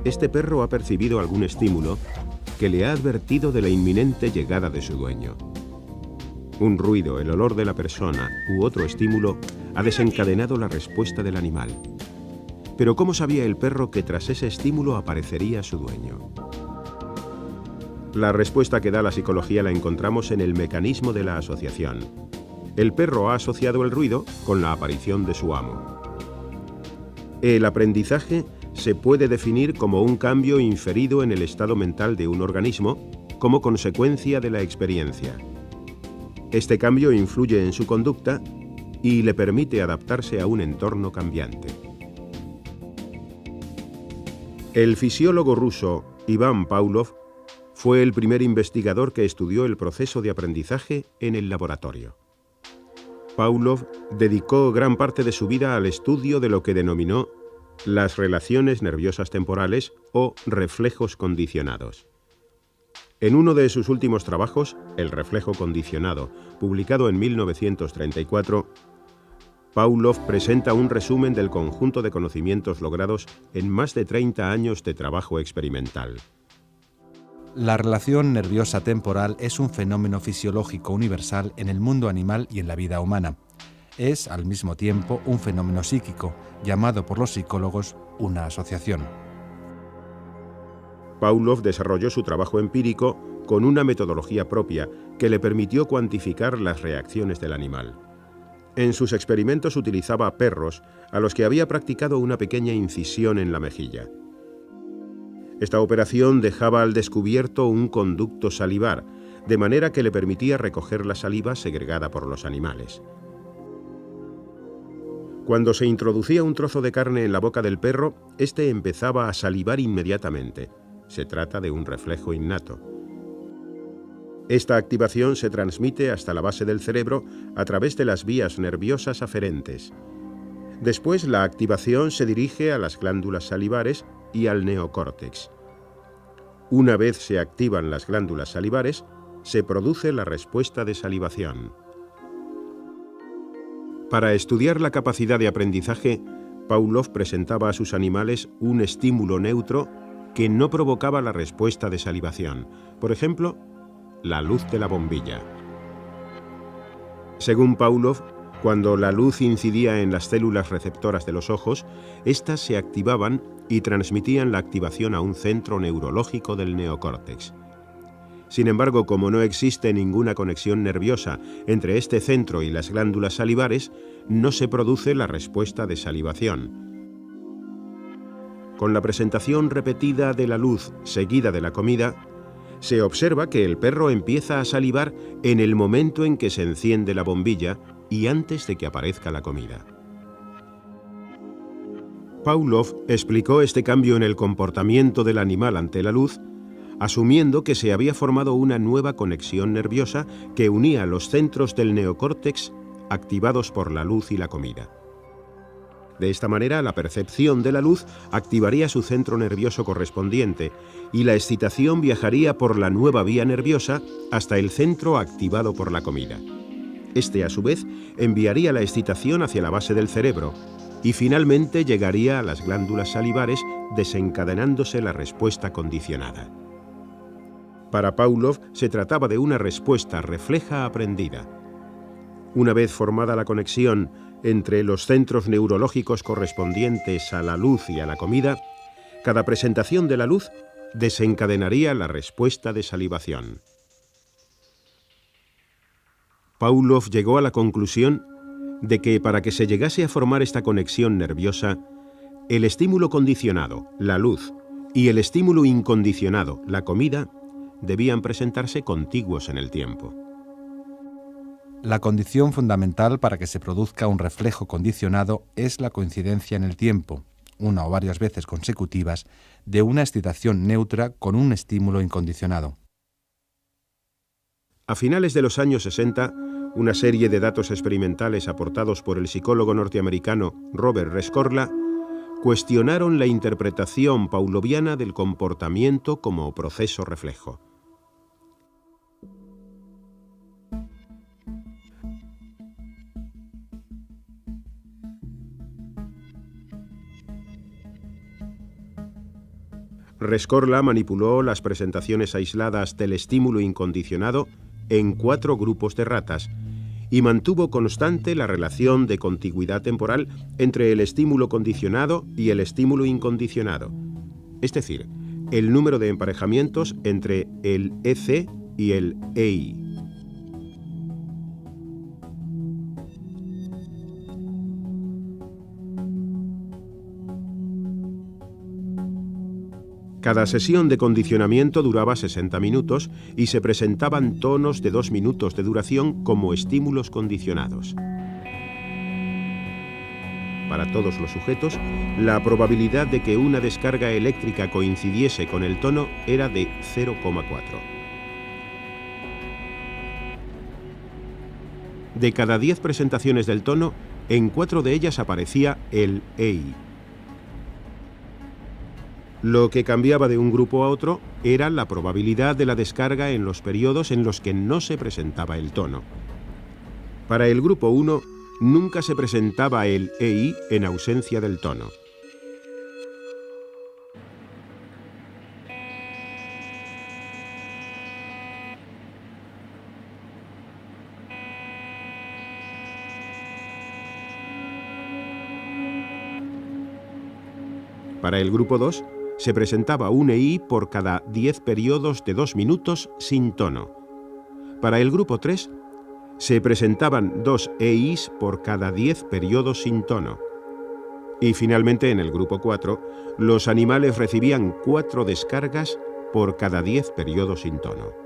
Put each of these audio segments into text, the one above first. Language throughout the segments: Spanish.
este perro ha percibido algún estímulo que le ha advertido de la inminente llegada de su dueño. Un ruido, el olor de la persona u otro estímulo ha desencadenado la respuesta del animal. Pero ¿cómo sabía el perro que tras ese estímulo aparecería su dueño? La respuesta que da la psicología la encontramos en el mecanismo de la asociación. El perro ha asociado el ruido con la aparición de su amo. El aprendizaje se puede definir como un cambio inferido en el estado mental de un organismo como consecuencia de la experiencia. Este cambio influye en su conducta y le permite adaptarse a un entorno cambiante. El fisiólogo ruso Iván Pavlov fue el primer investigador que estudió el proceso de aprendizaje en el laboratorio. Pavlov dedicó gran parte de su vida al estudio de lo que denominó las relaciones nerviosas temporales o reflejos condicionados. En uno de sus últimos trabajos, El reflejo condicionado, publicado en 1934, Pavlov presenta un resumen del conjunto de conocimientos logrados en más de 30 años de trabajo experimental. La relación nerviosa temporal es un fenómeno fisiológico universal en el mundo animal y en la vida humana. Es, al mismo tiempo, un fenómeno psíquico, llamado por los psicólogos una asociación. Pavlov desarrolló su trabajo empírico con una metodología propia que le permitió cuantificar las reacciones del animal. En sus experimentos utilizaba perros a los que había practicado una pequeña incisión en la mejilla. Esta operación dejaba al descubierto un conducto salivar, de manera que le permitía recoger la saliva segregada por los animales. Cuando se introducía un trozo de carne en la boca del perro, éste empezaba a salivar inmediatamente. Se trata de un reflejo innato. Esta activación se transmite hasta la base del cerebro a través de las vías nerviosas aferentes. Después, la activación se dirige a las glándulas salivares y al neocórtex. Una vez se activan las glándulas salivares, se produce la respuesta de salivación. Para estudiar la capacidad de aprendizaje, Pavlov presentaba a sus animales un estímulo neutro que no provocaba la respuesta de salivación. Por ejemplo, la luz de la bombilla. Según Pavlov, cuando la luz incidía en las células receptoras de los ojos, éstas se activaban y transmitían la activación a un centro neurológico del neocórtex. Sin embargo, como no existe ninguna conexión nerviosa entre este centro y las glándulas salivares, no se produce la respuesta de salivación. Con la presentación repetida de la luz seguida de la comida, se observa que el perro empieza a salivar en el momento en que se enciende la bombilla y antes de que aparezca la comida. Pavlov explicó este cambio en el comportamiento del animal ante la luz, asumiendo que se había formado una nueva conexión nerviosa que unía los centros del neocórtex activados por la luz y la comida. De esta manera, la percepción de la luz activaría su centro nervioso correspondiente y la excitación viajaría por la nueva vía nerviosa hasta el centro activado por la comida. Este, a su vez, enviaría la excitación hacia la base del cerebro y finalmente llegaría a las glándulas salivares, desencadenándose la respuesta condicionada. Para Pavlov se trataba de una respuesta refleja aprendida. Una vez formada la conexión entre los centros neurológicos correspondientes a la luz y a la comida, cada presentación de la luz desencadenaría la respuesta de salivación. Pavlov llegó a la conclusión de que para que se llegase a formar esta conexión nerviosa, el estímulo condicionado, la luz, y el estímulo incondicionado, la comida, debían presentarse contiguos en el tiempo. La condición fundamental para que se produzca un reflejo condicionado es la coincidencia en el tiempo, una o varias veces consecutivas, de una excitación neutra con un estímulo incondicionado. A finales de los años 60, una serie de datos experimentales aportados por el psicólogo norteamericano Robert Rescorla cuestionaron la interpretación pavloviana del comportamiento como proceso reflejo. Rescorla manipuló las presentaciones aisladas del estímulo incondicionado en 4 grupos de ratas y mantuvo constante la relación de contigüidad temporal entre el estímulo condicionado y el estímulo incondicionado, es decir, el número de emparejamientos entre el EC y el EI. Cada sesión de condicionamiento duraba 60 minutos y se presentaban tonos de 2 minutos de duración como estímulos condicionados. Para todos los sujetos, la probabilidad de que una descarga eléctrica coincidiese con el tono era de 0,4. De cada 10 presentaciones del tono, en 4 de ellas aparecía el EI. Lo que cambiaba de un grupo a otro era la probabilidad de la descarga en los periodos en los que no se presentaba el tono. Para el grupo 1, nunca se presentaba el EI en ausencia del tono. Para el grupo 2, se presentaba un EI por cada 10 periodos de 2 minutos sin tono. Para el grupo 3, se presentaban 2 EIs por cada 10 periodos sin tono. Y finalmente, en el grupo 4, los animales recibían 4 descargas por cada 10 periodos sin tono.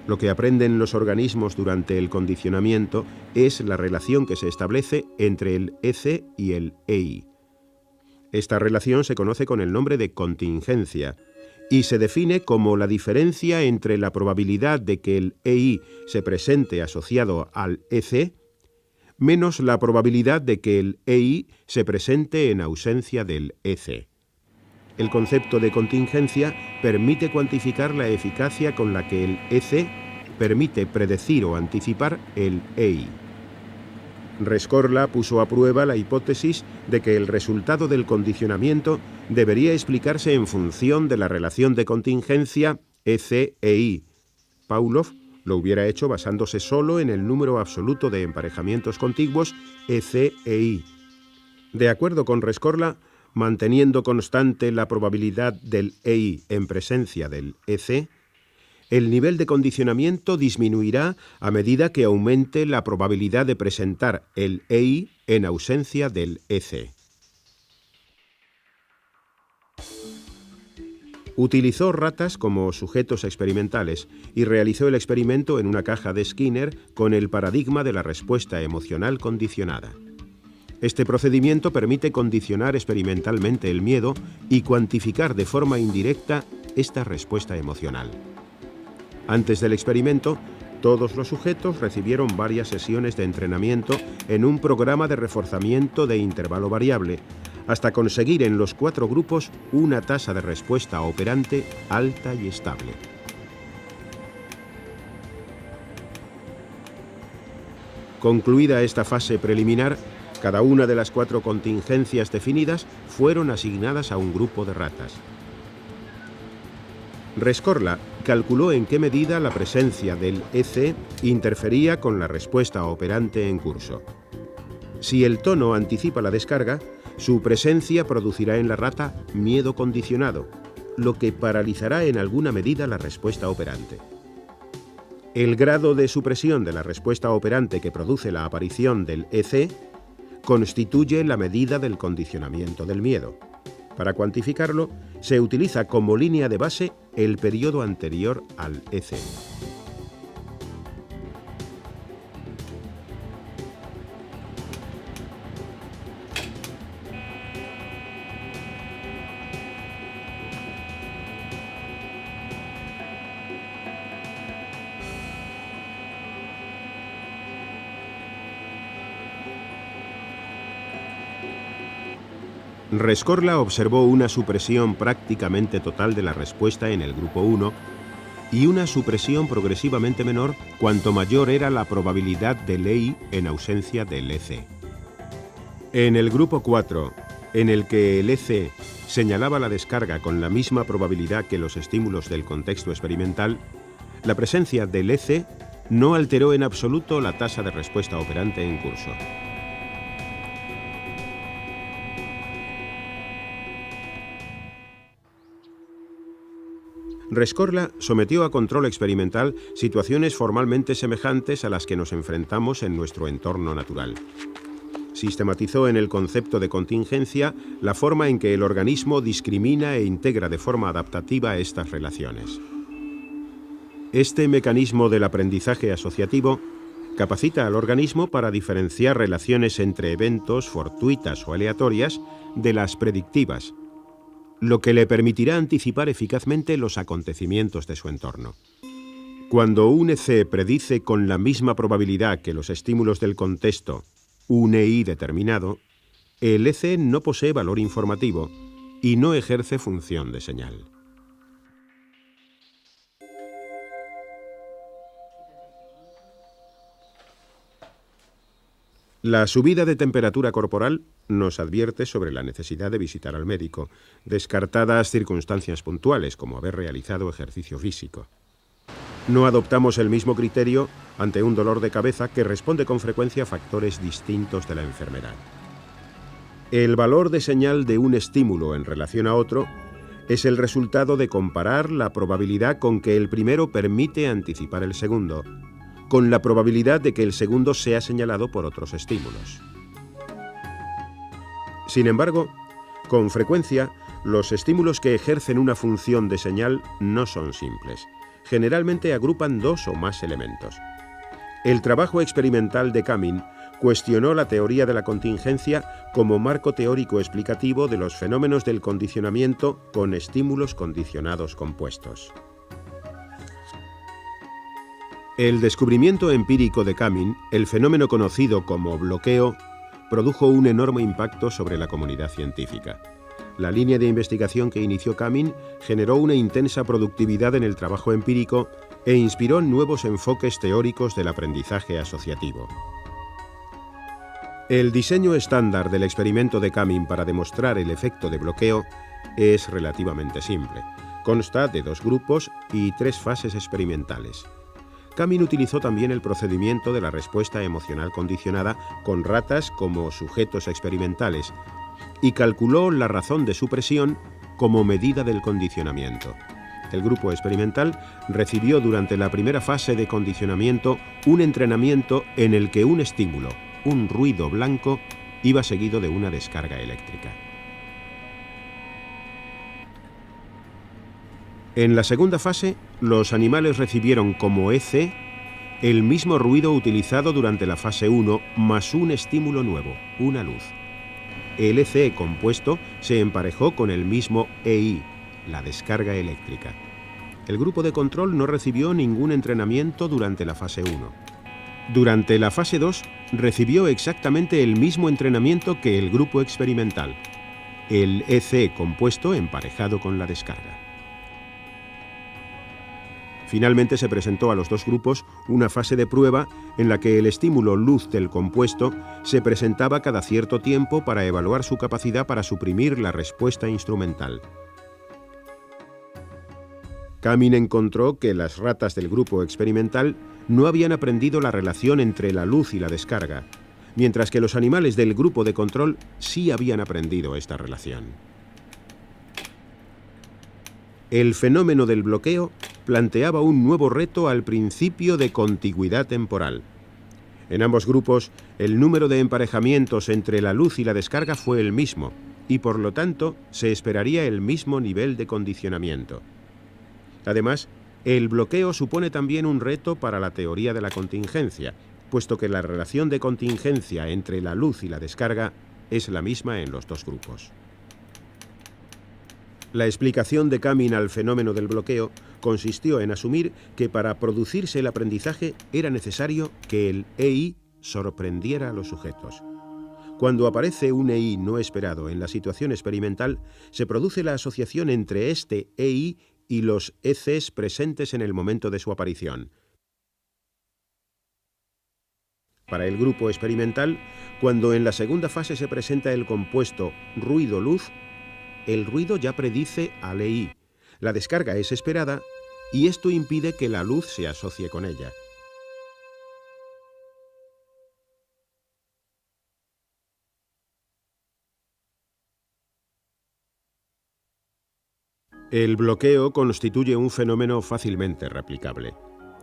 Lo que aprenden los organismos durante el condicionamiento es la relación que se establece entre el EC y el EI. Esta relación se conoce con el nombre de contingencia y se define como la diferencia entre la probabilidad de que el EI se presente asociado al EC menos la probabilidad de que el EI se presente en ausencia del EC. El concepto de contingencia permite cuantificar la eficacia con la que el EC permite predecir o anticipar el EI. Rescorla puso a prueba la hipótesis de que el resultado del condicionamiento debería explicarse en función de la relación de contingencia EC-EI. Pavlov lo hubiera hecho basándose solo en el número absoluto de emparejamientos contiguos EC-EI. De acuerdo con Rescorla, manteniendo constante la probabilidad del EI en presencia del EC, el nivel de condicionamiento disminuirá a medida que aumente la probabilidad de presentar el EI en ausencia del EC. Utilizó ratas como sujetos experimentales y realizó el experimento en una caja de Skinner con el paradigma de la respuesta emocional condicionada. Este procedimiento permite condicionar experimentalmente el miedo y cuantificar de forma indirecta esta respuesta emocional. Antes del experimento, todos los sujetos recibieron varias sesiones de entrenamiento en un programa de reforzamiento de intervalo variable, hasta conseguir en los 4 grupos una tasa de respuesta operante alta y estable. Concluida esta fase preliminar, cada una de las 4 contingencias definidas fueron asignadas a un grupo de ratas. Rescorla calculó en qué medida la presencia del EC interfería con la respuesta operante en curso. Si el tono anticipa la descarga, su presencia producirá en la rata miedo condicionado, lo que paralizará en alguna medida la respuesta operante. El grado de supresión de la respuesta operante que produce la aparición del EC constituye la medida del condicionamiento del miedo. Para cuantificarlo, se utiliza como línea de base el periodo anterior al EC. Rescorla observó una supresión prácticamente total de la respuesta en el grupo 1 y una supresión progresivamente menor cuanto mayor era la probabilidad del EI en ausencia del EC. En el grupo 4, en el que el EC señalaba la descarga con la misma probabilidad que los estímulos del contexto experimental, la presencia del EC no alteró en absoluto la tasa de respuesta operante en curso. Rescorla sometió a control experimental situaciones formalmente semejantes a las que nos enfrentamos en nuestro entorno natural. Sistematizó en el concepto de contingencia la forma en que el organismo discrimina e integra de forma adaptativa estas relaciones. Este mecanismo del aprendizaje asociativo capacita al organismo para diferenciar relaciones entre eventos fortuitas o aleatorias de las predictivas, lo que le permitirá anticipar eficazmente los acontecimientos de su entorno. Cuando un EC predice con la misma probabilidad que los estímulos del contexto un EI determinado, el EC no posee valor informativo y no ejerce función de señal. La subida de temperatura corporal nos advierte sobre la necesidad de visitar al médico, descartadas circunstancias puntuales como haber realizado ejercicio físico. No adoptamos el mismo criterio ante un dolor de cabeza que responde con frecuencia a factores distintos de la enfermedad. El valor de señal de un estímulo en relación a otro es el resultado de comparar la probabilidad con que el primero permite anticipar el segundo, con la probabilidad de que el segundo sea señalado por otros estímulos. Sin embargo, con frecuencia, los estímulos que ejercen una función de señal no son simples. Generalmente agrupan dos o más elementos. El trabajo experimental de Kamin cuestionó la teoría de la contingencia como marco teórico explicativo de los fenómenos del condicionamiento con estímulos condicionados compuestos. El descubrimiento empírico de Kamin, el fenómeno conocido como bloqueo, produjo un enorme impacto sobre la comunidad científica. La línea de investigación que inició Kamin generó una intensa productividad en el trabajo empírico e inspiró nuevos enfoques teóricos del aprendizaje asociativo. El diseño estándar del experimento de Kamin para demostrar el efecto de bloqueo es relativamente simple. Consta de 2 grupos y 3 fases experimentales. Kamin utilizó también el procedimiento de la respuesta emocional condicionada con ratas como sujetos experimentales y calculó la razón de supresión como medida del condicionamiento. El grupo experimental recibió durante la primera fase de condicionamiento un entrenamiento en el que un estímulo, un ruido blanco, iba seguido de una descarga eléctrica. En la segunda fase, los animales recibieron como EC el mismo ruido utilizado durante la fase 1 más un estímulo nuevo, una luz. El EC compuesto se emparejó con el mismo EI, la descarga eléctrica. El grupo de control no recibió ningún entrenamiento durante la fase 1. Durante la fase 2 recibió exactamente el mismo entrenamiento que el grupo experimental, el EC compuesto emparejado con la descarga. Finalmente se presentó a los 2 grupos una fase de prueba en la que el estímulo luz del compuesto se presentaba cada cierto tiempo para evaluar su capacidad para suprimir la respuesta instrumental. Kamin encontró que las ratas del grupo experimental no habían aprendido la relación entre la luz y la descarga, mientras que los animales del grupo de control sí habían aprendido esta relación. El fenómeno del bloqueo planteaba un nuevo reto al principio de contigüidad temporal. En ambos grupos, el número de emparejamientos entre la luz y la descarga fue el mismo, y por lo tanto se esperaría el mismo nivel de condicionamiento. Además, el bloqueo supone también un reto para la teoría de la contingencia, puesto que la relación de contingencia entre la luz y la descarga es la misma en los 2 grupos. La explicación de Kamin al fenómeno del bloqueo consistió en asumir que para producirse el aprendizaje era necesario que el EI sorprendiera a los sujetos. Cuando aparece un EI no esperado en la situación experimental, se produce la asociación entre este EI y los ECs presentes en el momento de su aparición. Para el grupo experimental, cuando en la segunda fase se presenta el compuesto ruido-luz, el ruido ya predice al EI, la descarga es esperada y esto impide que la luz se asocie con ella. El bloqueo constituye un fenómeno fácilmente replicable.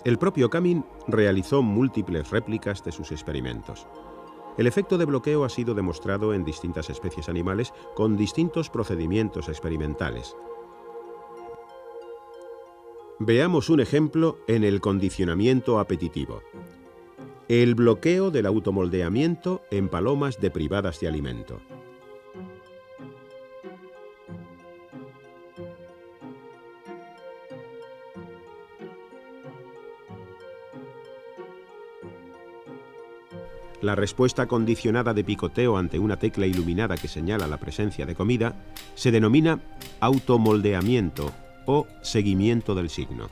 El propio Kamin realizó múltiples réplicas de sus experimentos. El efecto de bloqueo ha sido demostrado en distintas especies animales con distintos procedimientos experimentales. Veamos un ejemplo en el condicionamiento apetitivo. El bloqueo del automoldeamiento en palomas deprivadas de alimento. La respuesta condicionada de picoteo ante una tecla iluminada que señala la presencia de comida se denomina automoldeamiento o seguimiento del signo.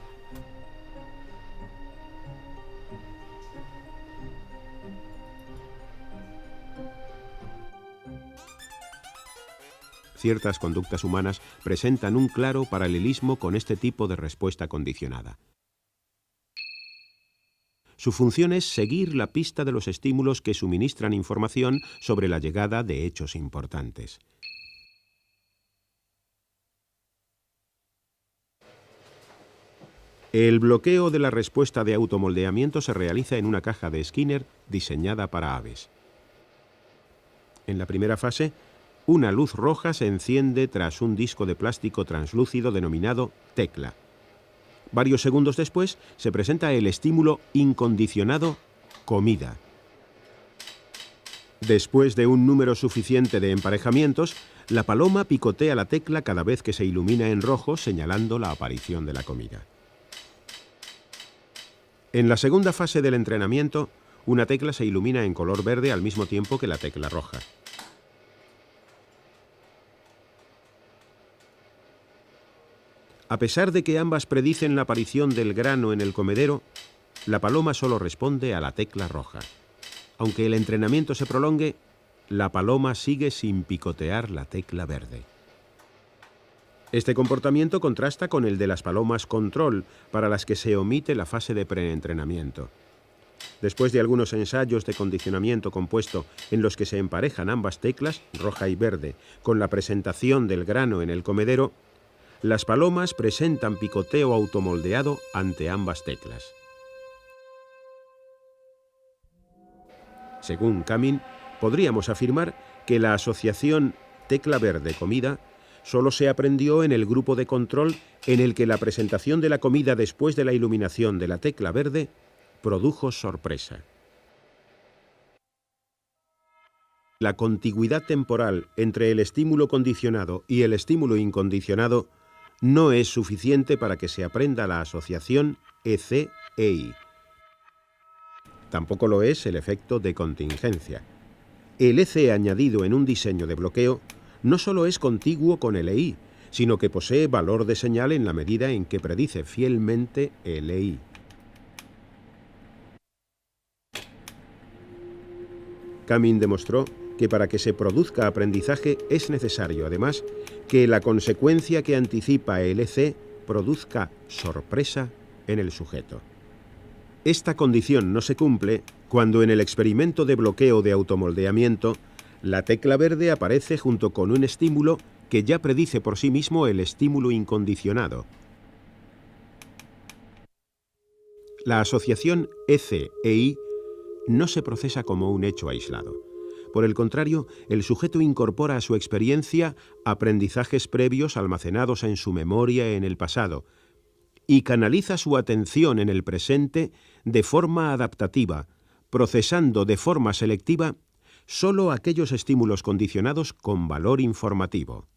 Ciertas conductas humanas presentan un claro paralelismo con este tipo de respuesta condicionada. Su función es seguir la pista de los estímulos que suministran información sobre la llegada de hechos importantes. El bloqueo de la respuesta de automoldeamiento se realiza en una caja de Skinner diseñada para aves. En la primera fase, una luz roja se enciende tras un disco de plástico translúcido denominado tecla. Varios segundos después se presenta el estímulo incondicionado comida. Después de un número suficiente de emparejamientos, la paloma picotea la tecla cada vez que se ilumina en rojo, señalando la aparición de la comida. En la segunda fase del entrenamiento, una tecla se ilumina en color verde al mismo tiempo que la tecla roja. A pesar de que ambas predicen la aparición del grano en el comedero, la paloma solo responde a la tecla roja. Aunque el entrenamiento se prolongue, la paloma sigue sin picotear la tecla verde. Este comportamiento contrasta con el de las palomas control, para las que se omite la fase de preentrenamiento. Después de algunos ensayos de condicionamiento compuesto en los que se emparejan ambas teclas, roja y verde, con la presentación del grano en el comedero, las palomas presentan picoteo automoldeado ante ambas teclas. Según Kamin, podríamos afirmar que la asociación tecla verde comida solo se aprendió en el grupo de control en el que la presentación de la comida después de la iluminación de la tecla verde produjo sorpresa. La contigüidad temporal entre el estímulo condicionado y el estímulo incondicionado no es suficiente para que se aprenda la asociación EC-EI. Tampoco lo es el efecto de contingencia. El EC añadido en un diseño de bloqueo no solo es contiguo con el EI, sino que posee valor de señal en la medida en que predice fielmente el EI. Kamin demostró que para que se produzca aprendizaje es necesario, además, que la consecuencia que anticipa el EC produzca sorpresa en el sujeto. Esta condición no se cumple cuando en el experimento de bloqueo de automoldeamiento la tecla verde aparece junto con un estímulo que ya predice por sí mismo el estímulo incondicionado. La asociación EC-EI no se procesa como un hecho aislado. Por el contrario, el sujeto incorpora a su experiencia aprendizajes previos almacenados en su memoria en el pasado y canaliza su atención en el presente de forma adaptativa, procesando de forma selectiva solo aquellos estímulos condicionados con valor informativo.